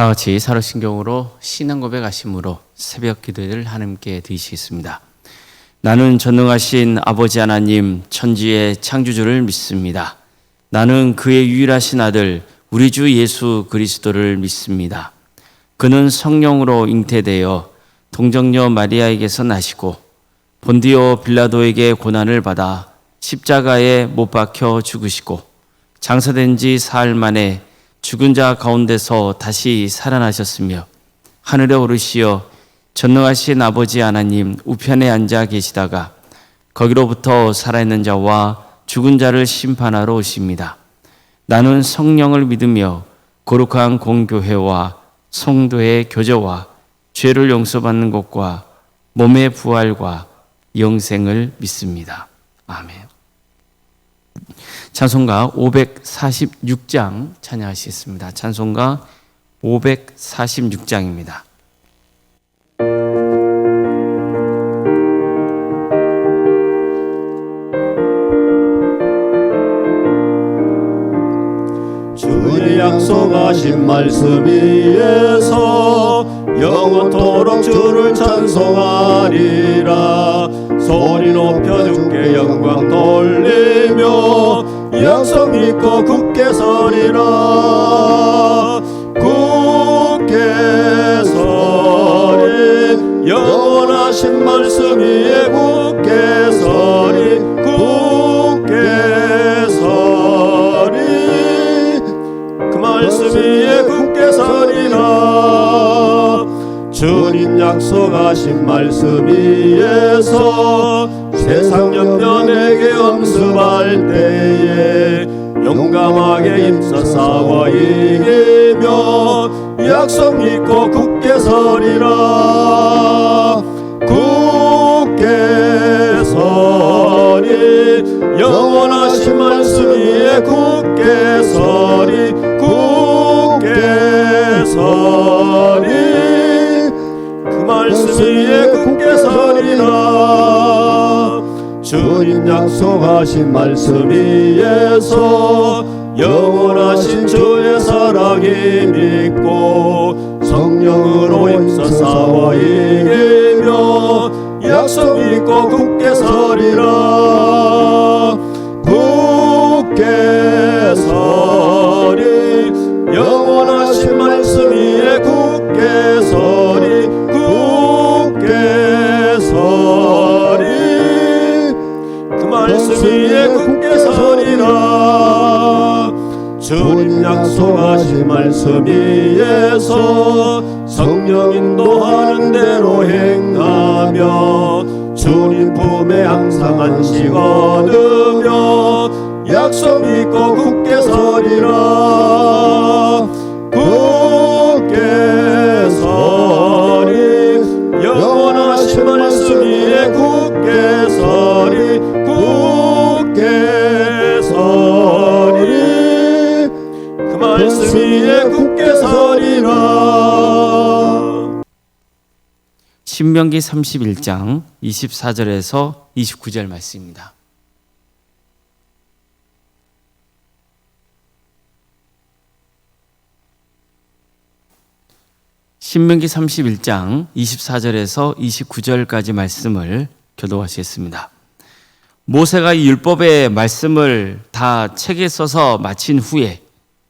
다 같이 사도신경으로 신앙 고백하심으로 새벽 기도를 하나님께 드리시겠습니다. 나는 전능하신 아버지 하나님 천지의 창조주를 믿습니다. 나는 그의 유일하신 아들 우리 주 예수 그리스도를 믿습니다. 그는 성령으로 잉태되어 동정녀 마리아에게서 나시고 본디오 빌라도에게 고난을 받아 십자가에 못 박혀 죽으시고 장사된 지 사흘 만에 죽은 자 가운데서 다시 살아나셨으며 하늘에 오르시어 전능하신 아버지 하나님 우편에 앉아 계시다가 거기로부터 살아있는 자와 죽은 자를 심판하러 오십니다. 나는 성령을 믿으며 거룩한 공교회와 성도의 교제와 죄를 용서받는 것과 몸의 부활과 영생을 믿습니다. 아멘. 찬송가 546장 찬양하시겠습니다. 찬송가 546장입니다. 주의 약속하신 말씀 위에서 영원토록 주를 찬송하리라. 소리 높여 주께 영광 돌리며 약속 믿고 굳게 서리라. 굳게 서리 영원하신 말씀 위에 굳게 서리. 굳게 서리 그 말씀 위에 굳게 서리라. 주님 약속하신 말씀 위에서 세상 연면에게 엄습할 때에 용감하게 힘써 싸워 이기며 약속 믿고 굳게 서리라. 굳게 서리 영원하신 말씀 위에 굳게 서리. 굳게 서리 그 말씀 위에 굳게 서리라. 주님 약속하신 말씀 위에서 영원하신 주의 사랑이 믿고 성령으로 힘써 싸워 이기며 약속 믿고 굳게 서리라. 굳게 서리 영원하신 말씀 위에 굳게 서리. 굳게 서리 그 말씀 위에 굳게 서리라. 주님 약속하신 말씀 위에서 성령 인도하는 대로 행하며 주님 품에 항상 안식 얻으며 약속 믿고 굳게 서리라. 굳게 서리 영원하신 말씀 위에 굳게 서리. 굳게 서리 그 말씀 위에 굳게 서리라. 신명기 31장 24절에서 29절 말씀입니다. 신명기 31장 24절에서 29절까지 말씀을 교독하시겠습니다. 모세가 이 율법의 말씀을 다 책에 써서 마친 후에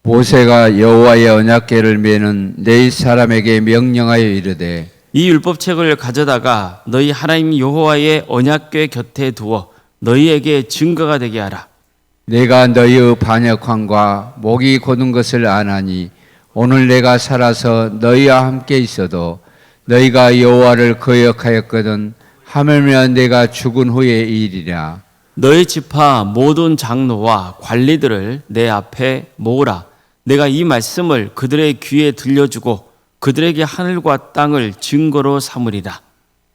모세가 여호와의 언약궤를 메는 네 사람에게 명령하여 이르되 이 율법책을 가져다가 너희 하나님 여호와의 언약궤 곁에 두어 너희에게 증거가 되게 하라. 내가 너희의 반역함과 목이 고든 것을 아나니 오늘 내가 살아서 너희와 함께 있어도 너희가 여호와를 거역하였거든 하물며 내가 죽은 후의 일이라. 너희 지파 모든 장로와 관리들을 내 앞에 모으라. 내가 이 말씀을 그들의 귀에 들려주고 그들에게 하늘과 땅을 증거로 삼으리라.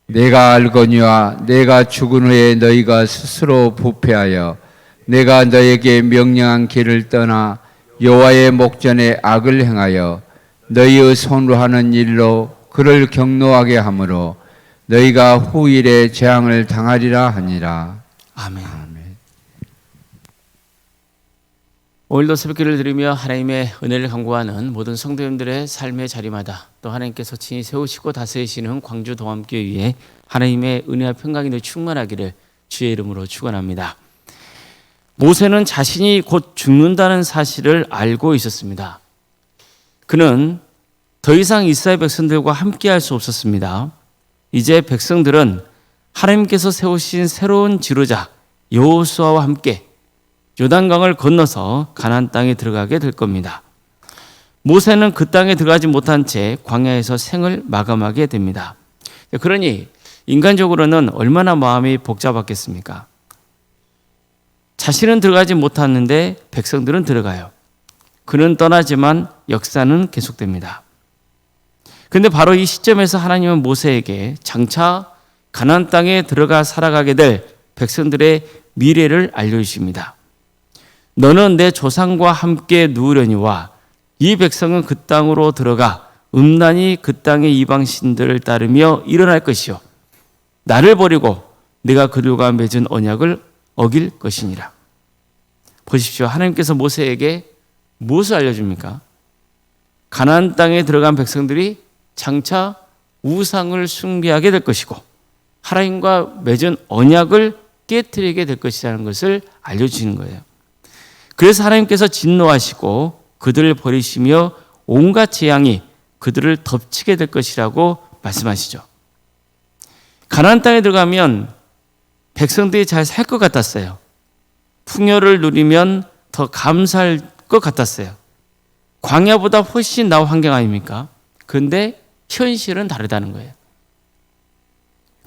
내가 알거니와 내가 죽은 후에 너희가 스스로 부패하여 내가 너희에게 명령한 길을 떠나 여호와의 목전에 악을 행하여 너희의 손으로 하는 일로 그를 경노하게 하므로 너희가 후일에 재앙을 당하리라 하니라. 아멘. 오늘도 새벽기를 드리며 하나님의 은혜를 간구하는 모든 성도님들의 삶의 자리마다 또 하나님께서 친히 세우시고 다스리시는 광주 동암교회 위에 하나님의 은혜와 평강이 늘 충만하기를 주의 이름으로 축원합니다. 모세는 자신이 곧 죽는다는 사실을 알고 있었습니다. 그는 더 이상 이스라엘 백성들과 함께할 수 없었습니다. 이제 백성들은 하나님께서 세우신 새로운 지도자 여호수아와 함께 요단강을 건너서 가나안 땅에 들어가게 될 겁니다. 모세는 그 땅에 들어가지 못한 채 광야에서 생을 마감하게 됩니다. 그러니 인간적으로는 얼마나 마음이 복잡했겠습니까? 자신은 들어가지 못했는데 백성들은 들어가요. 그는 떠나지만 역사는 계속됩니다. 그런데 바로 이 시점에서 하나님은 모세에게 장차 가나안 땅에 들어가 살아가게 될 백성들의 미래를 알려주십니다. 너는 내 조상과 함께 누우려니와 이 백성은 그 땅으로 들어가 음란히 그 땅의 이방신들을 따르며 일어날 것이요 나를 버리고 내가 그들과 맺은 언약을 어길 것이니라. 보십시오. 하나님께서 모세에게 무엇을 알려줍니까? 가나안 땅에 들어간 백성들이 장차 우상을 숭배하게 될 것이고 하나님과 맺은 언약을 깨뜨리게 될 것이라는 것을 알려주시는 거예요. 그래서 하나님께서 진노하시고 그들을 버리시며 온갖 재앙이 그들을 덮치게 될 것이라고 말씀하시죠. 가나안 땅에 들어가면 백성들이 잘 살 것 같았어요. 풍요를 누리면 더 감사할 것 같았어요. 광야보다 훨씬 나은 환경 아닙니까? 그런데 현실은 다르다는 거예요.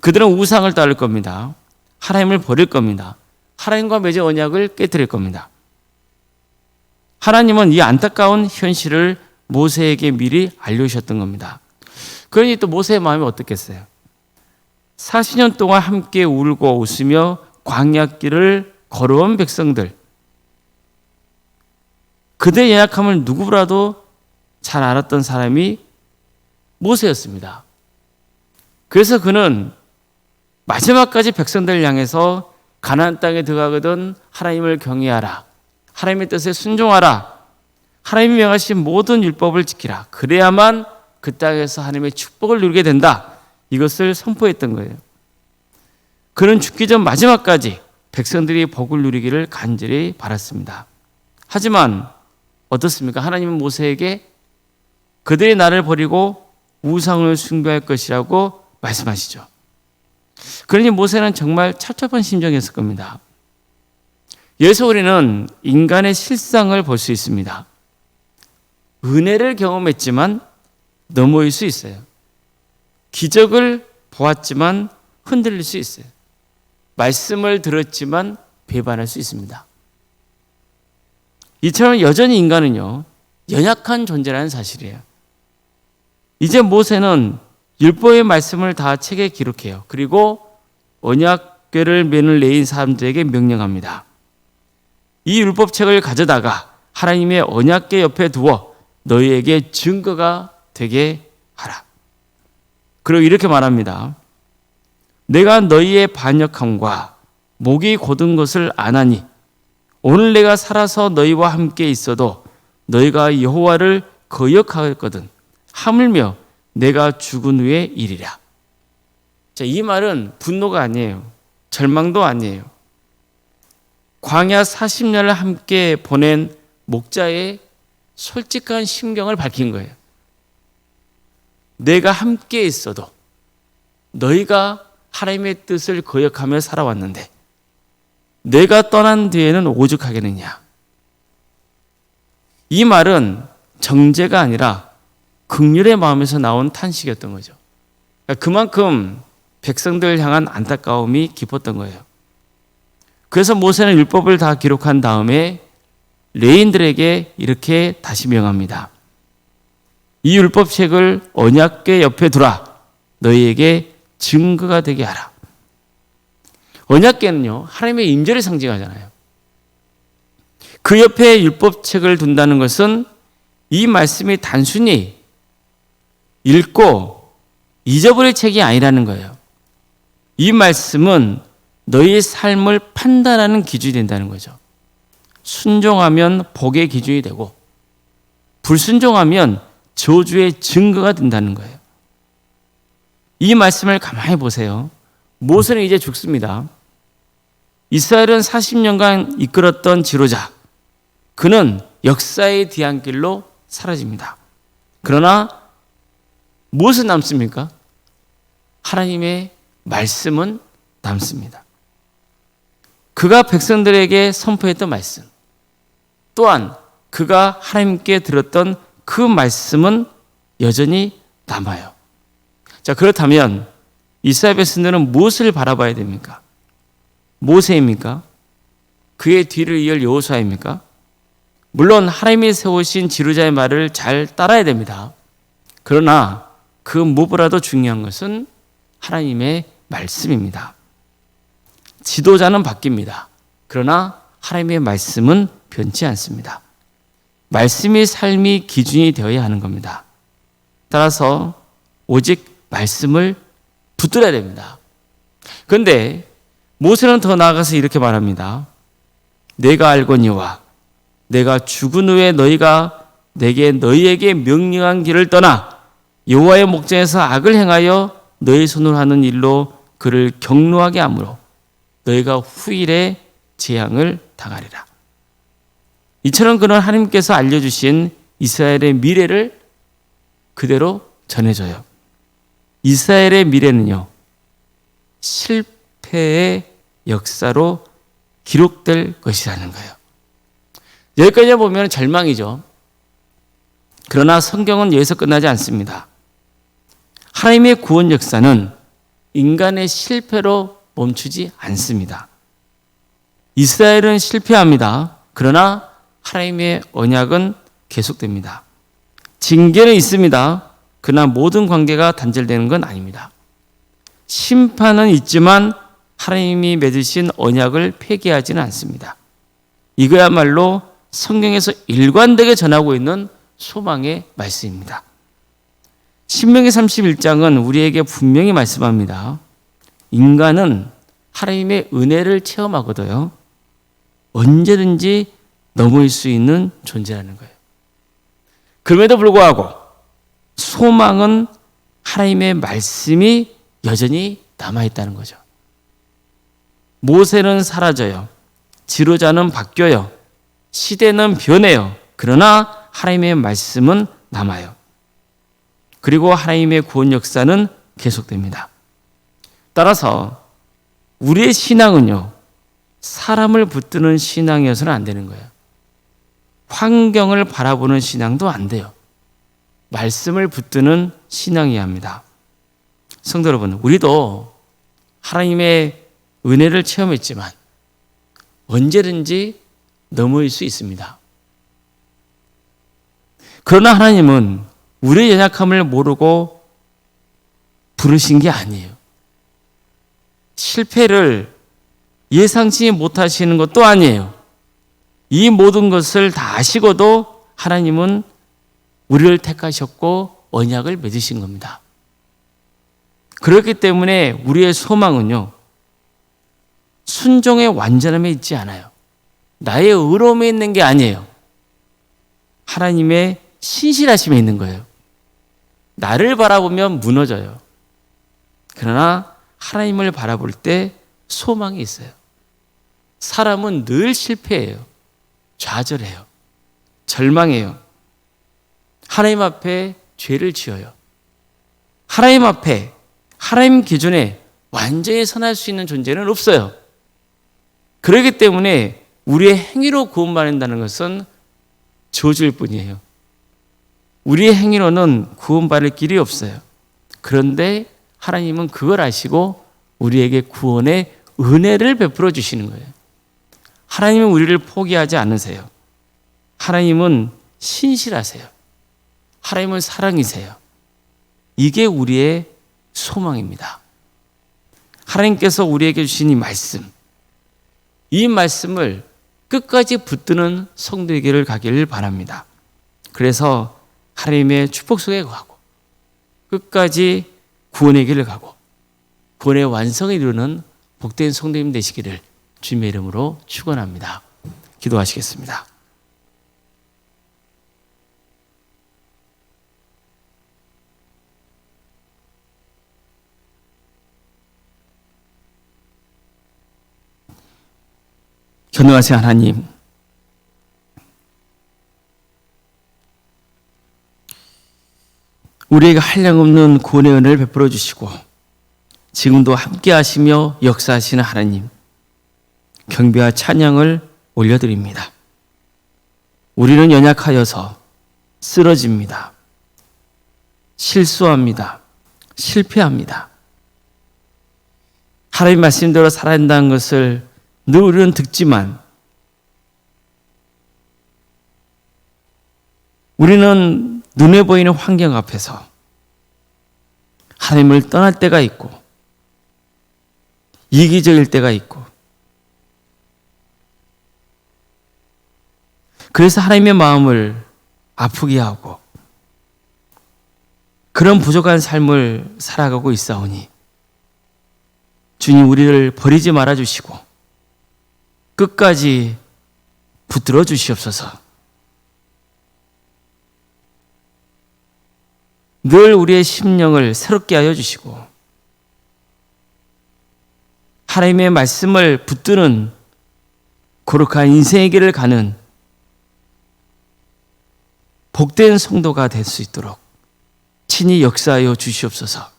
그들은 우상을 따를 겁니다. 하나님을 버릴 겁니다. 하나님과 맺은 언약을 깨뜨릴 겁니다. 하나님은 이 안타까운 현실을 모세에게 미리 알려주셨던 겁니다. 그러니 또 모세의 마음이 어떻겠어요? 40년 동안 함께 울고 웃으며 광야길을 걸어온 백성들, 그들의 연약함을 누구보다도 잘 알았던 사람이 모세였습니다. 그래서 그는 마지막까지 백성들을 향해서 가나안 땅에 들어가거든 하나님을 경외하라, 하나님의 뜻에 순종하라, 하나님이 명하신 모든 율법을 지키라, 그래야만 그 땅에서 하나님의 축복을 누리게 된다, 이것을 선포했던 거예요. 그는 죽기 전 마지막까지 백성들이 복을 누리기를 간절히 바랐습니다. 하지만 어떻습니까? 하나님은 모세에게 그들이 나를 버리고 우상을 숭배할 것이라고 말씀하시죠. 그러니 모세는 정말 찹찹한 심정이었을 겁니다. 여기서 우리는 인간의 실상을 볼 수 있습니다. 은혜를 경험했지만 넘어올 수 있어요. 기적을 보았지만 흔들릴 수 있어요. 말씀을 들었지만 배반할 수 있습니다. 이처럼 여전히 인간은요, 연약한 존재라는 사실이에요. 이제 모세는 율법의 말씀을 다 책에 기록해요. 그리고 언약궤를 매는 레인 사람들에게 명령합니다. 이 율법책을 가져다가 하나님의 언약궤 옆에 두어 너희에게 증거가 되게 하라. 그리고 이렇게 말합니다. 내가 너희의 반역함과 목이 곧은 것을 아나니 오늘 내가 살아서 너희와 함께 있어도 너희가 여호와를 거역하였거든 하물며 내가 죽은 후의 일이라. 자, 이 말은 분노가 아니에요. 절망도 아니에요. 광야 40년을 함께 보낸 목자의 솔직한 심경을 밝힌 거예요. 내가 함께 있어도 너희가 하나님의 뜻을 거역하며 살아왔는데 내가 떠난 뒤에는 오죽하겠느냐. 이 말은 정죄가 아니라 긍휼의 마음에서 나온 탄식이었던 거죠. 그만큼 백성들을 향한 안타까움이 깊었던 거예요. 그래서 모세는 율법을 다 기록한 다음에 레인들에게 이렇게 다시 명합니다. 이 율법책을 언약궤 옆에 두라. 너희에게 증거가 되게 하라. 언약궤는요, 하나님의 임재를 상징하잖아요. 그 옆에 율법책을 둔다는 것은 이 말씀이 단순히 읽고 잊어버릴 책이 아니라는 거예요. 이 말씀은 너희의 삶을 판단하는 기준이 된다는 거죠. 순종하면 복의 기준이 되고 불순종하면 저주의 증거가 된다는 거예요. 이 말씀을 가만히 보세요. 모세는 이제 죽습니다. 이스라엘은 40년간 이끌었던 지도자, 그는 역사의 뒤안길로 사라집니다. 그러나 무엇은 남습니까? 하나님의 말씀은 남습니다. 그가 백성들에게 선포했던 말씀, 또한 그가 하나님께 들었던 그 말씀은 여전히 남아요. 자, 그렇다면 이스라엘 백성들은 무엇을 바라봐야 됩니까? 모세입니까? 그의 뒤를 이을 여호수아입니까? 물론 하나님이 세우신 지도자의 말을 잘 따라야 됩니다. 그러나 그 무엇보다도 중요한 것은 하나님의 말씀입니다. 지도자는 바뀝니다. 그러나 하나님의 말씀은 변치 않습니다. 말씀이 삶이 기준이 되어야 하는 겁니다. 따라서 오직 말씀을 붙들어야 됩니다. 그런데 모세는 더 나아가서 이렇게 말합니다. 내가 알거니와 내가 죽은 후에 너희가 내게 너희에게 명령한 길을 떠나 여호와의 목전에서 악을 행하여 너희 손으로 하는 일로 그를 경노하게 하므로 너희가 후일에 재앙을 당하리라. 이처럼 그는 하나님께서 알려주신 이스라엘의 미래를 그대로 전해줘요. 이스라엘의 미래는요, 실패의 역사로 기록될 것이라는 거예요. 여기까지 보면 절망이죠. 그러나 성경은 여기서 끝나지 않습니다. 하나님의 구원 역사는 인간의 실패로 멈추지 않습니다. 이스라엘은 실패합니다. 그러나 하나님의 언약은 계속됩니다. 징계는 있습니다. 그러나 모든 관계가 단절되는 건 아닙니다. 심판은 있지만 하나님이 맺으신 언약을 폐기하지는 않습니다. 이거야말로 성경에서 일관되게 전하고 있는 소망의 말씀입니다. 신명기 31장은 우리에게 분명히 말씀합니다. 인간은 하나님의 은혜를 체험하거든요. 언제든지 넘을 수 있는 존재라는 거예요. 그럼에도 불구하고 소망은 하나님의 말씀이 여전히 남아있다는 거죠. 모세는 사라져요. 지도자는 바뀌어요. 시대는 변해요. 그러나 하나님의 말씀은 남아요. 그리고 하나님의 구원 역사는 계속됩니다. 따라서 우리의 신앙은요, 사람을 붙드는 신앙이어서는 안 되는 거예요. 환경을 바라보는 신앙도 안 돼요. 말씀을 붙드는 신앙이어야 합니다. 성도 여러분, 우리도 하나님의 은혜를 체험했지만 언제든지 넘어질 수 있습니다. 그러나 하나님은 우리의 연약함을 모르고 부르신 게 아니에요. 실패를 예상치 못하시는 것도 아니에요. 이 모든 것을 다 아시고도 하나님은 우리를 택하셨고 언약을 맺으신 겁니다. 그렇기 때문에 우리의 소망은요, 순종의 완전함에 있지 않아요. 나의 의로움에 있는 게 아니에요. 하나님의 신실하심에 있는 거예요. 나를 바라보면 무너져요. 그러나 하나님을 바라볼 때 소망이 있어요. 사람은 늘 실패해요. 좌절해요. 절망해요. 하나님 앞에 죄를 지어요. 하나님 앞에, 하나님 기준에 완전히 선할 수 있는 존재는 없어요. 그렇기 때문에 우리의 행위로 구원받는다는 것은 저주일 뿐이에요. 우리의 행위로는 구원받을 길이 없어요. 그런데 하나님은 그걸 아시고 우리에게 구원의 은혜를 베풀어 주시는 거예요. 하나님은 우리를 포기하지 않으세요. 하나님은 신실하세요. 하나님은 사랑이세요. 이게 우리의 소망입니다. 하나님께서 우리에게 주신 이 말씀, 이 말씀을 끝까지 붙드는 성도에게를 가기를 바랍니다. 그래서 하나님의 축복 속에 가고 끝까지 구원의 길을 가고 구원의 완성을 이루는 복된 성도님 되시기를 주님의 이름으로 축원합니다. 기도하시겠습니다. 전능하신 하나님, 우리에게 한량없는 구원의 은혜를 베풀어 주시고 지금도 함께 하시며 역사하시는 하나님, 경배와 찬양을 올려드립니다. 우리는 연약하여서 쓰러집니다. 실수합니다. 실패합니다. 하나님 말씀대로 살아야 한다는 것을 늘 우리는 듣지만 우리는 눈에 보이는 환경 앞에서 하나님을 떠날 때가 있고 이기적일 때가 있고, 그래서 하나님의 마음을 아프게 하고 그런 부족한 삶을 살아가고 있사오니 주님, 우리를 버리지 말아 주시고 끝까지 붙들어 주시옵소서. 늘 우리의 심령을 새롭게 하여 주시고 하나님의 말씀을 붙드는 거룩한 인생의 길을 가는 복된 성도가 될 수 있도록 친히 역사하여 주시옵소서.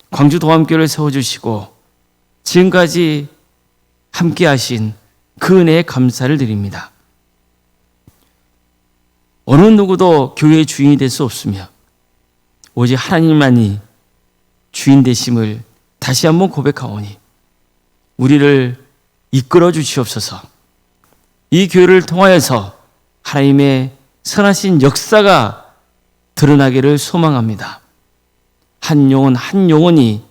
광주 도함교를 세워주시고 지금까지 함께 하신 그 은혜에 감사를 드립니다. 어느 누구도 교회의 주인이 될 수 없으며 오직 하나님만이 주인 되심을 다시 한번 고백하오니 우리를 이끌어 주시옵소서. 이 교회를 통하여서 하나님의 선하신 역사가 드러나기를 소망합니다. 한 영혼 한 영혼이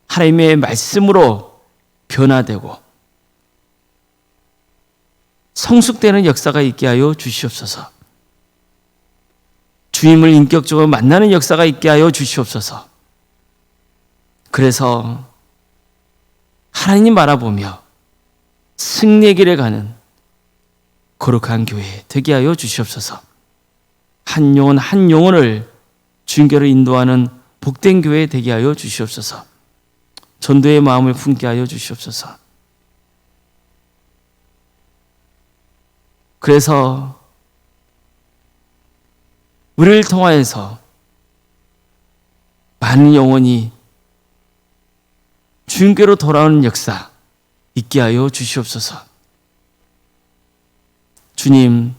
하나님의 말씀으로 변화되고 성숙되는 역사가 있게 하여 주시옵소서. 주님을 인격적으로 만나는 역사가 있게 하여 주시옵소서. 그래서 하나님 바라보며 승리의 길에 가는 거룩한 교회 되게 하여 주시옵소서. 한 영혼 한 영혼을 주님께로 인도하는 복된 교회 되게 하여 주시옵소서. 전도의 마음을 품게 하여 주시옵소서. 그래서 우리를 통하여서 많은 영혼이 주님께로 돌아오는 역사 있게 하여 주시옵소서. 주님,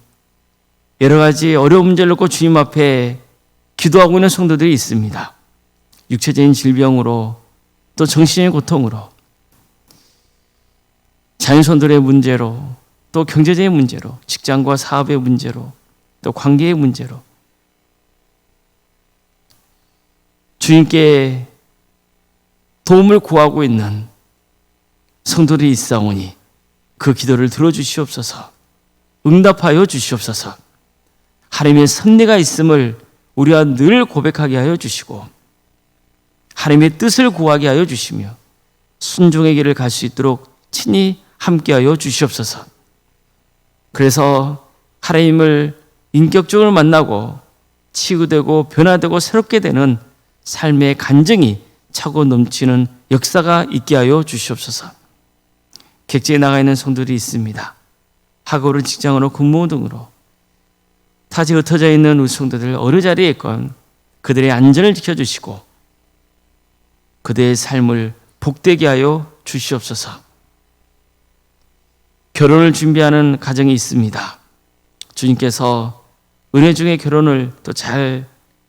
여러 가지 어려운 문제를 놓고 주님 앞에 기도하고 있는 성도들이 있습니다. 육체적인 질병으로 또 정신의 고통으로, 자연손들의 문제로, 또 경제적인 문제로, 직장과 사업의 문제로, 또 관계의 문제로 주님께 도움을 구하고 있는 성도들이 있사오니 그 기도를 들어주시옵소서. 응답하여 주시옵소서. 하나님의 섭리가 있음을 우리가 늘 고백하게 하여 주시고 하나님의 뜻을 구하게 하여 주시며 순종의 길을 갈 수 있도록 친히 함께하여 주시옵소서. 그래서 하나님을 인격적으로 만나고 치유되고 변화되고 새롭게 되는 삶의 간증이 차고 넘치는 역사가 있게 하여 주시옵소서. 객지에 나가 있는 성도들이 있습니다. 학업으로 직장으로 근무 등으로 타지에 흩어져 있는 우리 성도들 어느 자리에 있건 그들의 안전을 지켜주시고 그들의 삶을 복되게 하여 주시옵소서. 결혼을 준비하는 가정이 있습니다. 주님께서 은혜 중에 결혼을 또 잘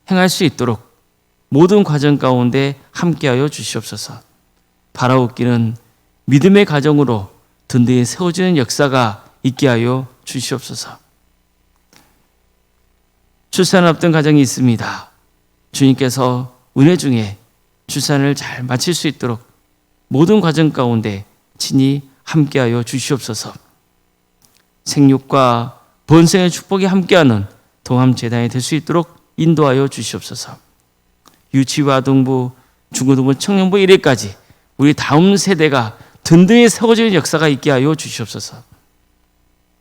행할 수 있도록 모든 과정 가운데 함께하여 주시옵소서. 바라옵기는 믿음의 가정으로 든든히 세워지는 역사가 있게 하여 주시옵소서. 출산을 앞둔 가정이 있습니다. 주님께서 은혜 중에 출산을 잘 마칠 수 있도록 모든 과정 가운데 친히 함께하여 주시옵소서. 생육과 번성의 축복이 함께하는 동암재단이 될 수 있도록 인도하여 주시옵소서. 유치부, 아동부, 중고등부, 청년부 1회까지 우리 다음 세대가 든든히 세워지는 역사가 있게 하여 주시옵소서.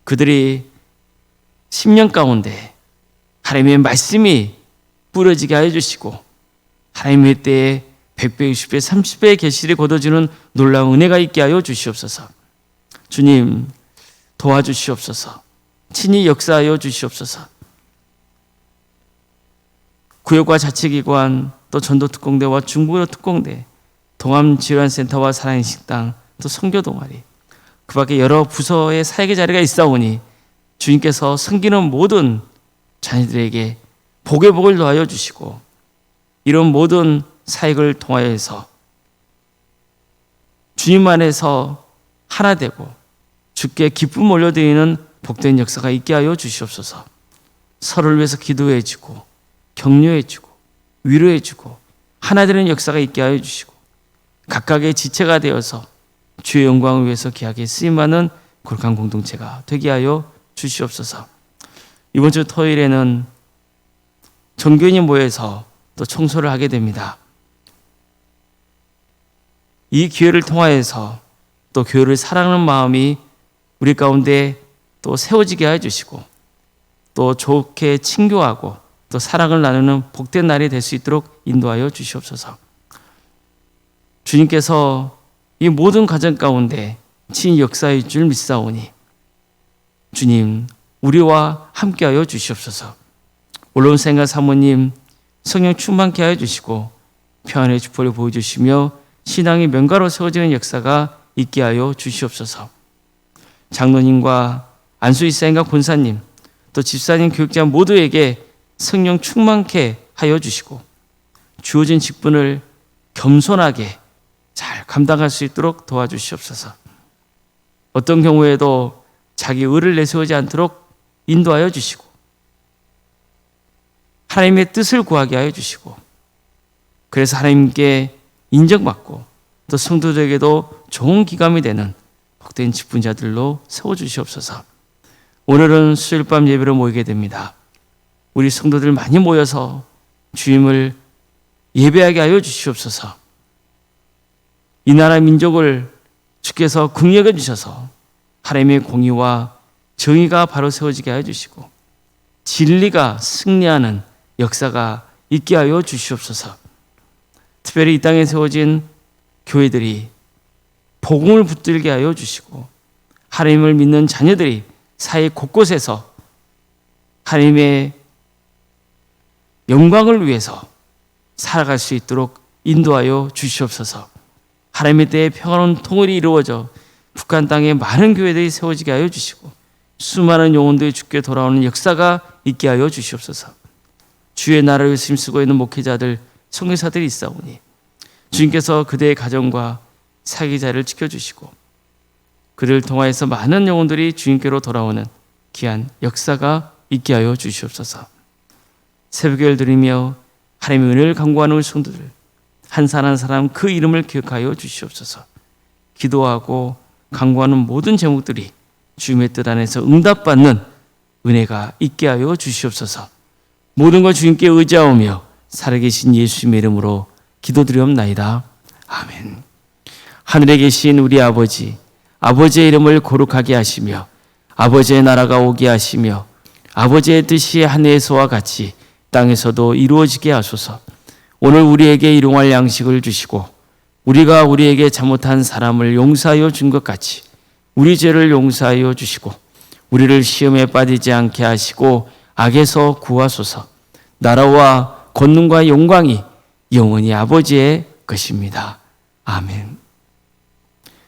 그들이 10년 가운데 하나님의 말씀이 뿌려지게 하여 주시고 하나님의 때에 100배, 60배, 30배의 계시를 거둬주는 놀라운 은혜가 있게 하여 주시옵소서. 주님 도와주시옵소서. 친히 역사하여 주시옵소서. 구역과 자치기관, 또 전도특공대와 중부특공대, 동암지원센터와 사랑의 식당, 또 선교동아리, 그 밖에 여러 부서의 사역의 자리가 있사오니 주님께서 섬기는 모든 자녀들에게 복의 복을 더하여 주시고 이런 모든 사역을 통하여서 주님 안에서 하나 되고 주께 기쁨 올려드리는 복된 역사가 있게 하여 주시옵소서. 서로를 위해서 기도해주고 격려해주고 위로해주고 하나 되는 역사가 있게 하여 주시고 각각의 지체가 되어서 주의 영광을 위해서 귀하게 쓰임하는 거룩한 공동체가 되게 하여 주시옵소서. 이번 주 토요일에는 전교인이 모여서 또 청소를 하게 됩니다. 이 기회를 통하여서 또 교회를 사랑하는 마음이 우리 가운데 또 세워지게 해주시고 또 좋게 친교하고 또 사랑을 나누는 복된 날이 될 수 있도록 인도하여 주시옵소서. 주님께서 이 모든 가정 가운데 친히 역사의 줄 믿사오니 주님 우리와 함께하여 주시옵소서. 올라온 생각 사모님 성령 충만케 하여 주시고 평안의 축복을 보여주시며 신앙이 명가로 세워지는 역사가 있게 하여 주시옵소서. 장로님과 안수희 사님과 권사님 또 집사님 교육자 모두에게 성령 충만케 하여 주시고 주어진 직분을 겸손하게 잘 감당할 수 있도록 도와주시옵소서. 어떤 경우에도 자기 의를 내세우지 않도록 인도하여 주시고 하나님의 뜻을 구하게 하여 주시고 그래서 하나님께 인정받고 또 성도들에게도 좋은 기감이 되는 복된 직분자들로 세워주시옵소서. 오늘은 수요일 밤 예배로 모이게 됩니다. 우리 성도들 많이 모여서 주님을 예배하게 하여 주시옵소서. 이 나라 민족을 주께서 긍휼해 주셔서 하나님의 공의와 정의가 바로 세워지게 하여 주시고 진리가 승리하는 역사가 있게 하여 주시옵소서. 특별히 이 땅에 세워진 교회들이 복음을 붙들게 하여 주시고 하나님을 믿는 자녀들이 사회 곳곳에서 하나님의 영광을 위해서 살아갈 수 있도록 인도하여 주시옵소서. 하나님의 때에 평화로운 통일이 이루어져 북한 땅에 많은 교회들이 세워지게 하여 주시고 수많은 영혼들이 주께 돌아오는 역사가 있게 하여 주시옵소서. 주의 나라를 열심히 쓰고 있는 목회자들, 선교사들이 있사오니 주님께서 그들의 가정과 사기자를 지켜주시고 그들을 통하여서 많은 영혼들이 주님께로 돌아오는 귀한 역사가 있게 하여 주시옵소서. 새벽을 드리며 하나님의 은혜를 간구하는 우리 성도들 한 사람 한 사람 그 이름을 기억하여 주시옵소서. 기도하고 간구하는 모든 제목들이 주님의 뜻 안에서 응답받는 은혜가 있게 하여 주시옵소서. 모든 것 주님께 의지하오며 살아계신 예수님의 이름으로 기도드리옵나이다. 아멘. 하늘에 계신 우리 아버지, 아버지의 이름을 거룩하게 하시며 아버지의 나라가 오게 하시며 아버지의 뜻이 하늘에서와 같이 땅에서도 이루어지게 하소서. 오늘 우리에게 일용할 양식을 주시고 우리가 우리에게 잘못한 사람을 용서하여 준 것 같이 우리 죄를 용서하여 주시고 우리를 시험에 빠지지 않게 하시고 악에서 구하소서. 나라와 권능과 영광이 영원히 아버지의 것입니다. 아멘.